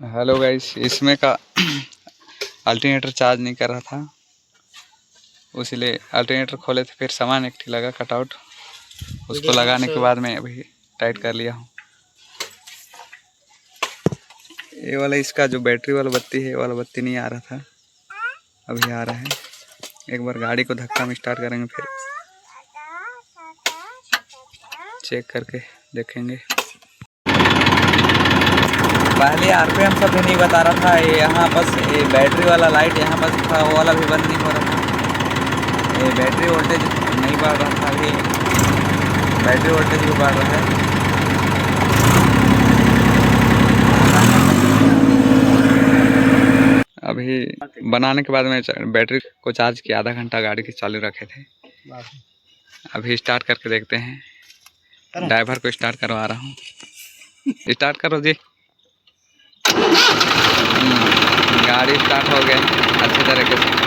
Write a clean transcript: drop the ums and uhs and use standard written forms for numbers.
Hello guys, इसमें का alternator charge नहीं कर रहा था, उसीलिए अल्टरनेटर खोले थे। फिर सामान एक ठीक लगा कटआउट, उसको लगाने के बाद मैं अभी टाइट कर लिया हूँ। ये वाला इसका जो बैटरी वाला बत्ती है, ये वाला बत्ती नहीं आ रहा था, अभी आ रहा है। एक बार गाड़ी को धक्का में स्टार्ट करेंगे, फिर चेक करके देखेंगे। पहले आरपीएम सब भी नहीं बता रहा था, ये यहाँ बस ये बैटरी वाला लाइट यहाँ बस था, वो वाला भी बंद नहीं हो रहा था। ये बैटरी वोल्टेज नहीं बढ़ रहा था, अभी बैटरी वोल्टेज भी बढ़ रहा है। अभी बनाने के बाद मैं बैटरी को चार्ज किया, आधा घंटा गाड़ी के चालू रखे थे। अभी स्टार्ट करके देखते हैं। ड्राइवर को स्टार्ट करवा रहा हूँ। स्टार्ट करो जी। गाड़ी स्टार्ट हो गई अच्छे तरीके से।